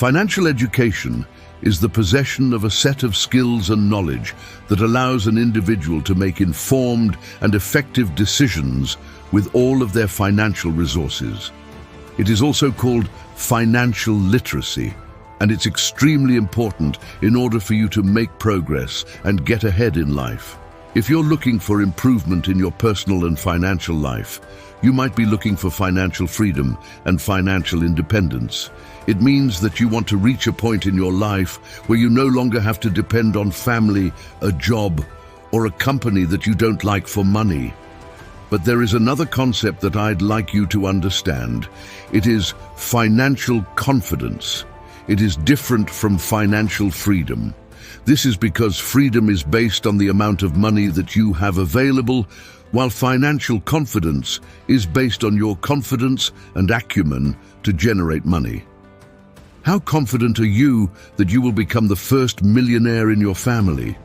Financial education is the possession of a set of skills and knowledge that allows an individual to make informed and effective decisions with all of their financial resources. It is also called financial literacy, and it's extremely important in order for you to make progress and get ahead in life. If you're looking for improvement in your personal and financial life, you might be looking for financial freedom and financial independence. It means that you want to reach a point in your life where you no longer have to depend on family, a job, or a company that you don't like for money. But there is another concept that I'd like you to understand. It is financial confidence. It is different from financial freedom. This is because freedom is based on the amount of money that you have available, while financial confidence is based on your confidence and acumen to generate money. How confident are you that you will become the first millionaire in your family?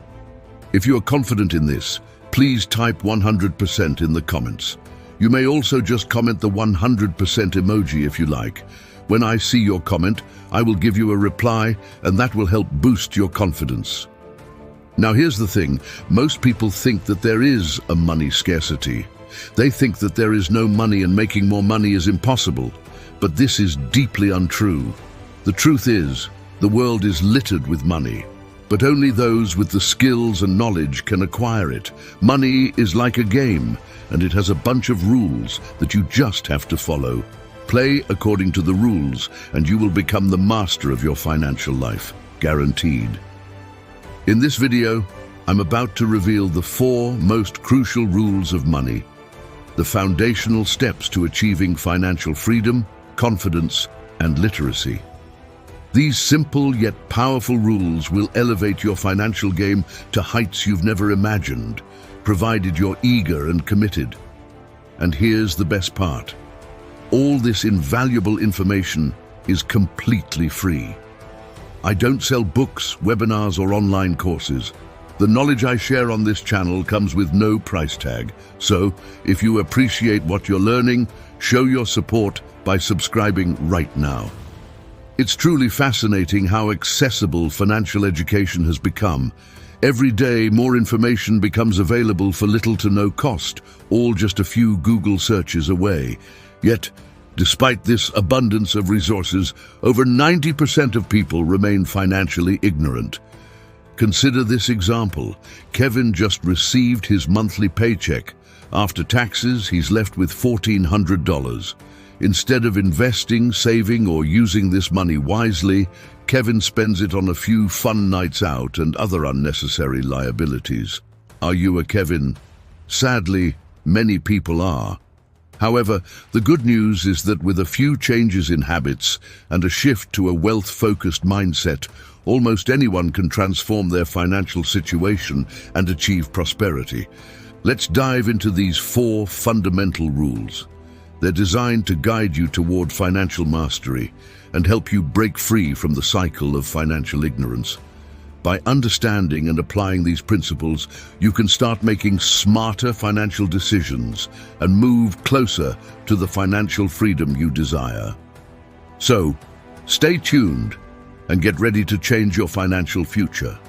If you are confident in this, please type 100% in the comments. You may also just comment the 100% emoji if you like. When I see your comment, I will give you a reply, and that will help boost your confidence. Now here's the thing, most people think that there is a money scarcity. They think that there is no money and making more money is impossible. But this is deeply untrue. The truth is, the world is littered with money, but only those with the skills and knowledge can acquire it. Money is like a game, and it has a bunch of rules that you just have to follow. Play according to the rules, and you will become the master of your financial life, guaranteed. In this video, I'm about to reveal the 4 most crucial rules of money, the foundational steps to achieving financial freedom, confidence, and literacy. These simple yet powerful rules will elevate your financial game to heights you've never imagined, provided you're eager and committed. And here's the best part. All this invaluable information is completely free. I don't sell books, webinars, or online courses. The knowledge I share on this channel comes with no price tag. So, if you appreciate what you're learning, show your support by subscribing right now. It's truly fascinating how accessible financial education has become. Every day, more information becomes available for little to no cost, all just a few Google searches away. Yet, despite this abundance of resources, over 90% of people remain financially ignorant. Consider this example. Kevin just received his monthly paycheck. After taxes, he's left with $1,400. Instead of investing, saving, or using this money wisely, Kevin spends it on a few fun nights out and other unnecessary liabilities. Are you a Kevin? Sadly, many people are. However, the good news is that with a few changes in habits and a shift to a wealth-focused mindset, almost anyone can transform their financial situation and achieve prosperity. Let's dive into these 4 fundamental rules. They're designed to guide you toward financial mastery and help you break free from the cycle of financial ignorance. By understanding and applying these principles, you can start making smarter financial decisions and move closer to the financial freedom you desire. So, stay tuned and get ready to change your financial future.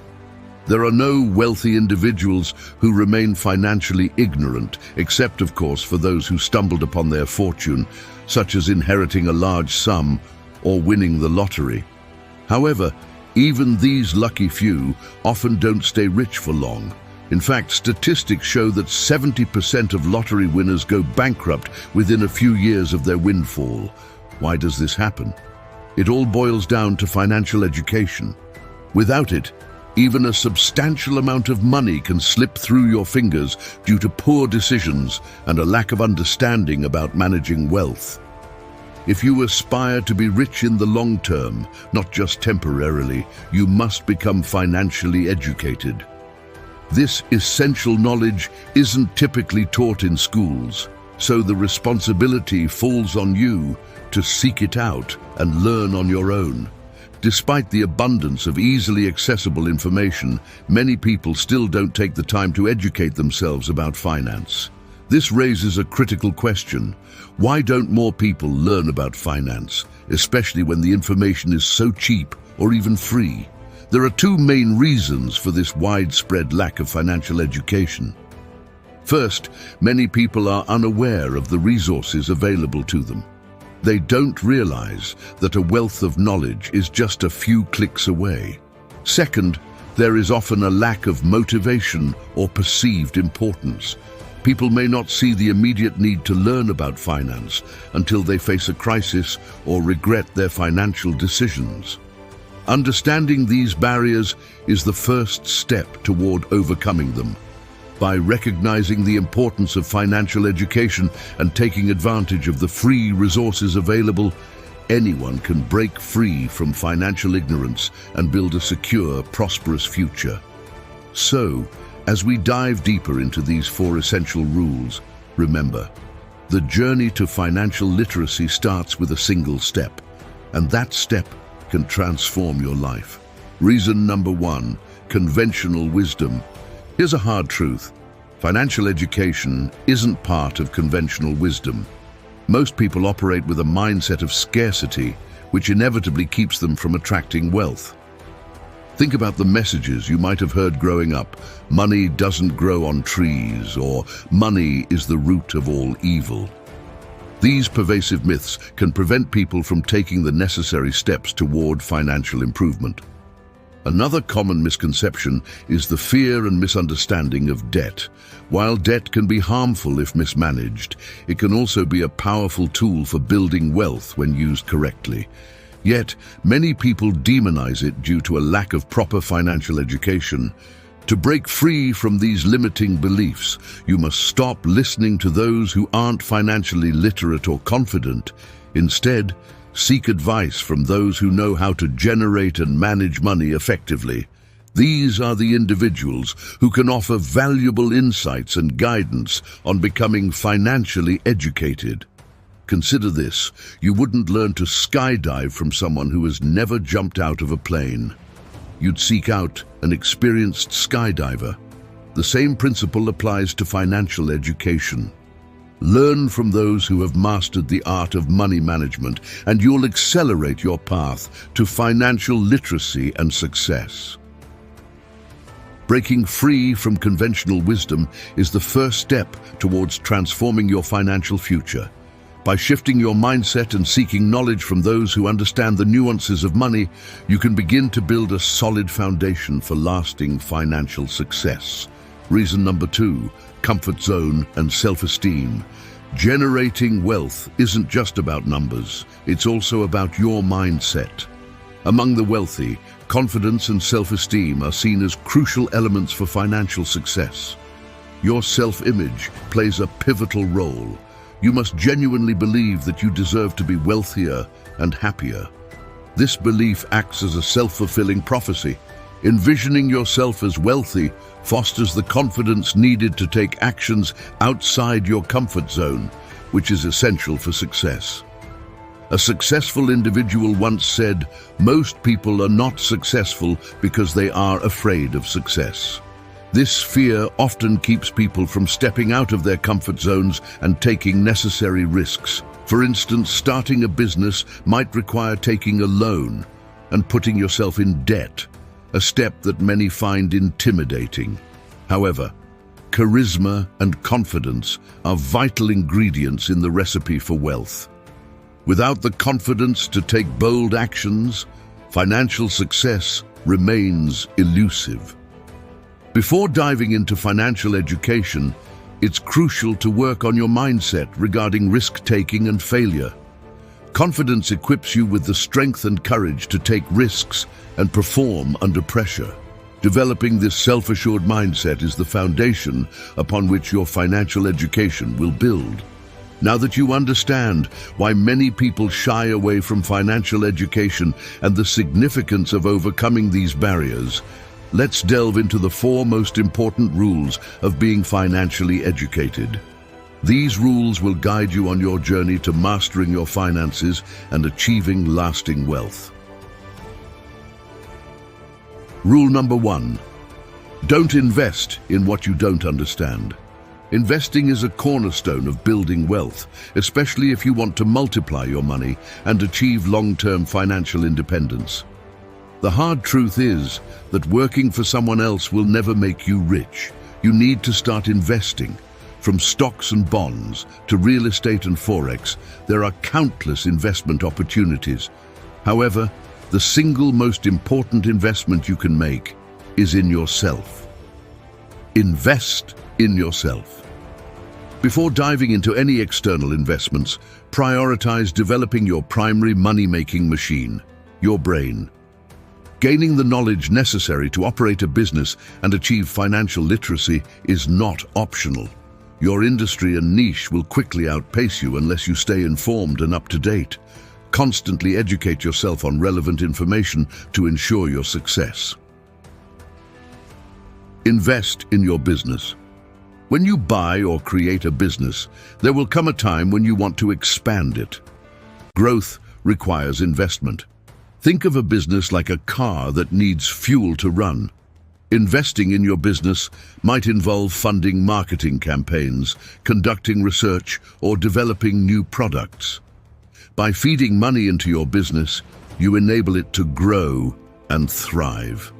There are no wealthy individuals who remain financially ignorant, except, of course, for those who stumbled upon their fortune, such as inheriting a large sum or winning the lottery. However, even these lucky few often don't stay rich for long. In fact, statistics show that 70% of lottery winners go bankrupt within a few years of their windfall. Why does this happen? It all boils down to financial education. Without it, even a substantial amount of money can slip through your fingers due to poor decisions and a lack of understanding about managing wealth. If you aspire to be rich in the long term, not just temporarily, you must become financially educated. This essential knowledge isn't typically taught in schools, so the responsibility falls on you to seek it out and learn on your own. Despite the abundance of easily accessible information, many people still don't take the time to educate themselves about finance. This raises a critical question. Why don't more people learn about finance, especially when the information is so cheap or even free? There are two main reasons for this widespread lack of financial education. First, many people are unaware of the resources available to them. They don't realize that a wealth of knowledge is just a few clicks away. Second, there is often a lack of motivation or perceived importance. People may not see the immediate need to learn about finance until they face a crisis or regret their financial decisions. Understanding these barriers is the first step toward overcoming them. By recognizing the importance of financial education and taking advantage of the free resources available, anyone can break free from financial ignorance and build a secure, prosperous future. So, as we dive deeper into these four essential rules, remember, the journey to financial literacy starts with a single step, and that step can transform your life. Reason number one, conventional wisdom. Here's a hard truth. Financial education isn't part of conventional wisdom. Most people operate with a mindset of scarcity, which inevitably keeps them from attracting wealth. Think about the messages you might have heard growing up. Money doesn't grow on trees, or money is the root of all evil. These pervasive myths can prevent people from taking the necessary steps toward financial improvement. Another common misconception is the fear and misunderstanding of debt. While debt can be harmful if mismanaged, it can also be a powerful tool for building wealth when used correctly. Yet, many people demonize it due to a lack of proper financial education. To break free from these limiting beliefs, you must stop listening to those who aren't financially literate or confident. Instead, seek advice from those who know how to generate and manage money effectively. These are the individuals who can offer valuable insights and guidance on becoming financially educated. Consider this: you wouldn't learn to skydive from someone who has never jumped out of a plane. You'd seek out an experienced skydiver. The same principle applies to financial education. Learn from those who have mastered the art of money management, and you'll accelerate your path to financial literacy and success. Breaking free from conventional wisdom is the first step towards transforming your financial future. By shifting your mindset and seeking knowledge from those who understand the nuances of money, you can begin to build a solid foundation for lasting financial success. Reason number two, comfort zone and self-esteem. Generating wealth isn't just about numbers, it's also about your mindset. Among the wealthy, confidence and self-esteem are seen as crucial elements for financial success. Your self-image plays a pivotal role. You must genuinely believe that you deserve to be wealthier and happier. This belief acts as a self-fulfilling prophecy. Envisioning yourself as wealthy fosters the confidence needed to take actions outside your comfort zone, which is essential for success. A successful individual once said, "Most people are not successful because they are afraid of success." This fear often keeps people from stepping out of their comfort zones and taking necessary risks. For instance, starting a business might require taking a loan and putting yourself in debt, a step that many find intimidating. However, charisma and confidence are vital ingredients in the recipe for wealth. Without the confidence to take bold actions, financial success remains elusive. Before diving into financial education, it's crucial to work on your mindset regarding risk-taking and failure. Confidence equips you with the strength and courage to take risks and perform under pressure. Developing this self-assured mindset is the foundation upon which your financial education will build. Now that you understand why many people shy away from financial education and the significance of overcoming these barriers, let's delve into the four most important rules of being financially educated. These rules will guide you on your journey to mastering your finances and achieving lasting wealth. Rule number one, don't invest in what you don't understand. Investing is a cornerstone of building wealth, especially if you want to multiply your money and achieve long-term financial independence. The hard truth is that working for someone else will never make you rich. You need to start investing. From stocks and bonds to real estate and forex, there are countless investment opportunities. However, the single most important investment you can make is in yourself. Invest in yourself. Before diving into any external investments, prioritize developing your primary money-making machine, your brain. Gaining the knowledge necessary to operate a business and achieve financial literacy is not optional. Your industry and niche will quickly outpace you unless you stay informed and up to date. Constantly educate yourself on relevant information to ensure your success. Invest in your business. When you buy or create a business, there will come a time when you want to expand it. Growth requires investment. Think of a business like a car that needs fuel to run. Investing in your business might involve funding marketing campaigns, conducting research, or developing new products. By feeding money into your business, you enable it to grow and thrive.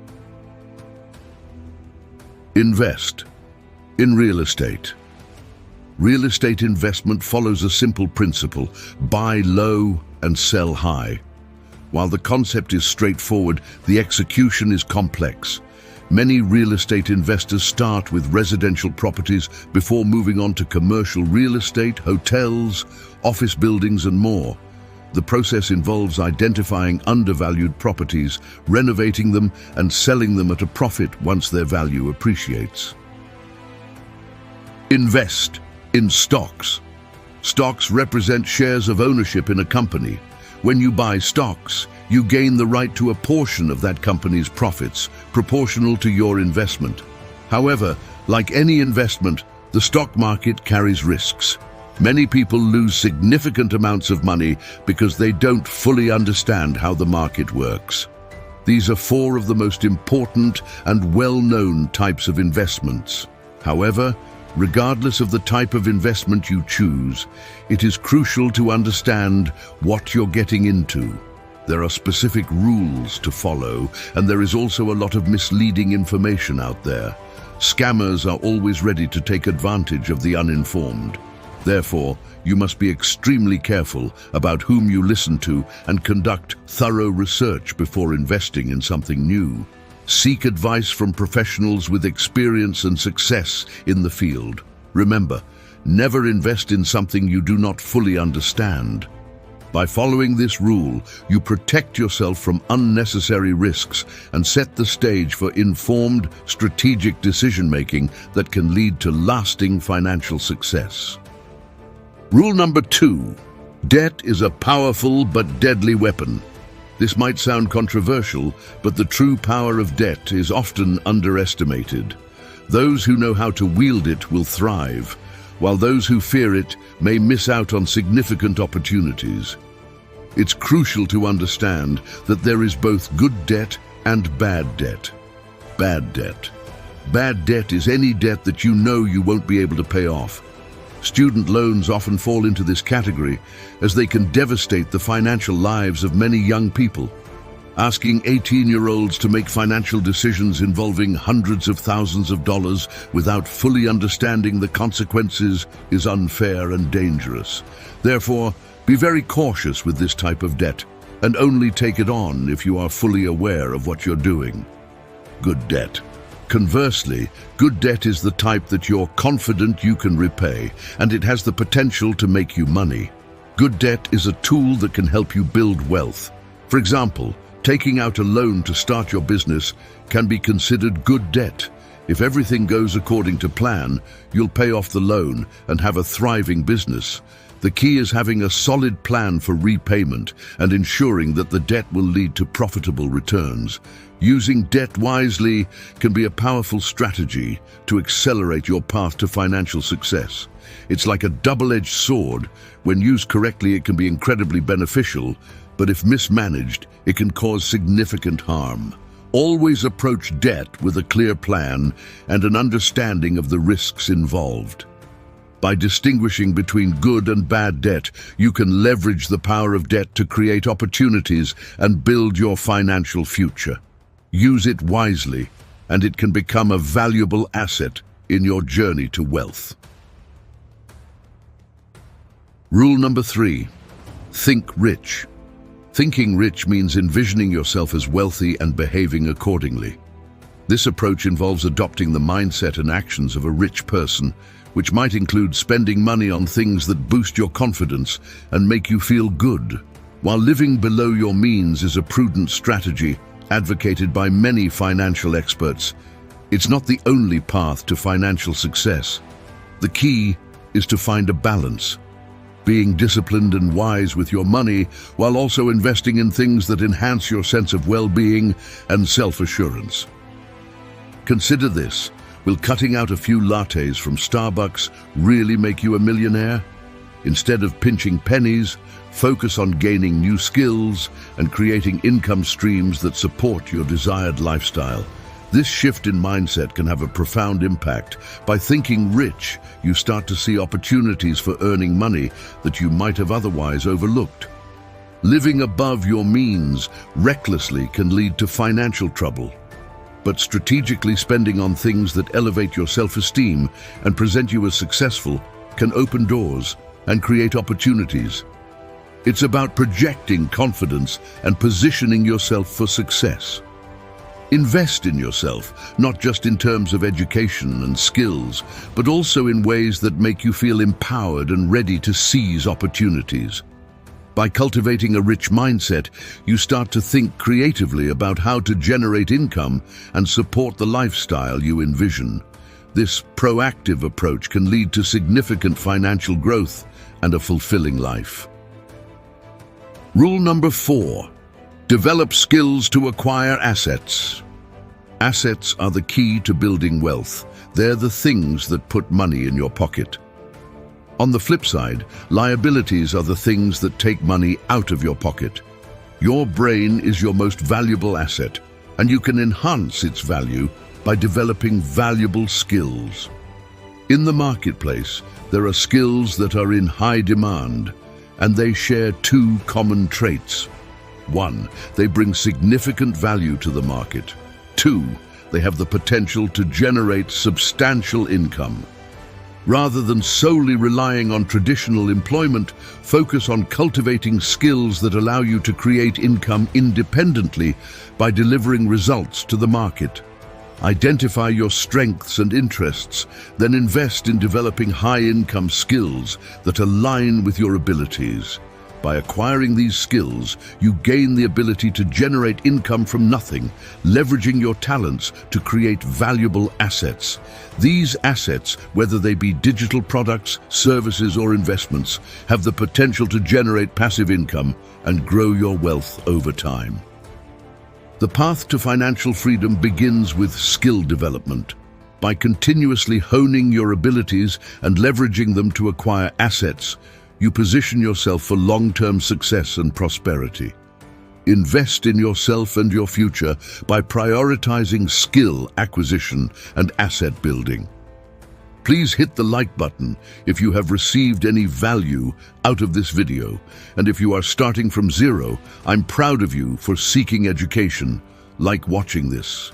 Invest in real estate. Real estate investment follows a simple principle: buy low and sell high. While the concept is straightforward, the execution is complex. Many real estate investors start with residential properties before moving on to commercial real estate, hotels, office buildings, and more. The process involves identifying undervalued properties, renovating them, and selling them at a profit once their value appreciates. Invest in stocks. Stocks represent shares of ownership in a company. When you buy stocks, you gain the right to a portion of that company's profits, proportional to your investment. However, like any investment, the stock market carries risks. Many people lose significant amounts of money because they don't fully understand how the market works. These are 4 of the most important and well-known types of investments. However, regardless of the type of investment you choose, it is crucial to understand what you're getting into. There are specific rules to follow, and there is also a lot of misleading information out there. Scammers are always ready to take advantage of the uninformed. Therefore, you must be extremely careful about whom you listen to and conduct thorough research before investing in something new. Seek advice from professionals with experience and success in the field. Remember, never invest in something you do not fully understand. By following this rule, you protect yourself from unnecessary risks and set the stage for informed, strategic decision-making that can lead to lasting financial success. Rule number 2. Debt is a powerful but deadly weapon. This might sound controversial, but the true power of debt is often underestimated. Those who know how to wield it will thrive, while those who fear it may miss out on significant opportunities. It's crucial to understand that there is both good debt and bad debt. Bad debt. Bad debt is any debt that you know you won't be able to pay off. Student loans often fall into this category, as they can devastate the financial lives of many young people. Asking 18-year-olds to make financial decisions involving hundreds of thousands of dollars without fully understanding the consequences is unfair and dangerous. Therefore, be very cautious with this type of debt, and only take it on if you are fully aware of what you're doing. Good debt. Conversely, good debt is the type that you're confident you can repay, and it has the potential to make you money. Good debt is a tool that can help you build wealth. For example, taking out a loan to start your business can be considered good debt. If everything goes according to plan, you'll pay off the loan and have a thriving business. The key is having a solid plan for repayment and ensuring that the debt will lead to profitable returns. Using debt wisely can be a powerful strategy to accelerate your path to financial success. It's like a double-edged sword. When used correctly, it can be incredibly beneficial, but if mismanaged, it can cause significant harm. Always approach debt with a clear plan and an understanding of the risks involved. By distinguishing between good and bad debt, you can leverage the power of debt to create opportunities and build your financial future. Use it wisely, and it can become a valuable asset in your journey to wealth. Rule number 3. Think rich. Thinking rich means envisioning yourself as wealthy and behaving accordingly. This approach involves adopting the mindset and actions of a rich person, which might include spending money on things that boost your confidence and make you feel good. While living below your means is a prudent strategy advocated by many financial experts, it's not the only path to financial success. The key is to find a balance, being disciplined and wise with your money while also investing in things that enhance your sense of well-being and self-assurance. Consider this. Will cutting out a few lattes from Starbucks really make you a millionaire? Instead of pinching pennies, focus on gaining new skills and creating income streams that support your desired lifestyle. This shift in mindset can have a profound impact. By thinking rich, you start to see opportunities for earning money that you might have otherwise overlooked. Living above your means recklessly can lead to financial trouble. But strategically spending on things that elevate your self-esteem and present you as successful can open doors and create opportunities. It's about projecting confidence and positioning yourself for success. Invest in yourself, not just in terms of education and skills, but also in ways that make you feel empowered and ready to seize opportunities. By cultivating a rich mindset, you start to think creatively about how to generate income and support the lifestyle you envision. This proactive approach can lead to significant financial growth and a fulfilling life. Rule number 4. Develop skills to acquire assets. Assets are the key to building wealth. They're the things that put money in your pocket. On the flip side, liabilities are the things that take money out of your pocket. Your brain is your most valuable asset, and you can enhance its value by developing valuable skills. In the marketplace, there are skills that are in high demand, and they share 2 common traits. 1, they bring significant value to the market. 2, they have the potential to generate substantial income. Rather than solely relying on traditional employment, focus on cultivating skills that allow you to create income independently by delivering results to the market. Identify your strengths and interests, then invest in developing high-income skills that align with your abilities. By acquiring these skills, you gain the ability to generate income from nothing, leveraging your talents to create valuable assets. These assets, whether they be digital products, services, or investments, have the potential to generate passive income and grow your wealth over time. The path to financial freedom begins with skill development. By continuously honing your abilities and leveraging them to acquire assets, you position yourself for long-term success and prosperity. Invest in yourself and your future by prioritizing skill acquisition and asset building. Please hit the like button if you have received any value out of this video, and if you are starting from zero, I'm proud of you for seeking education, like watching this.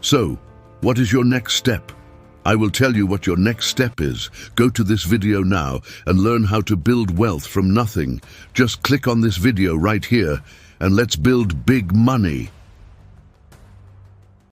So, what is your next step? I will tell you what your next step is. Go to this video now and learn how to build wealth from nothing. Just click on this video right here and let's build big money.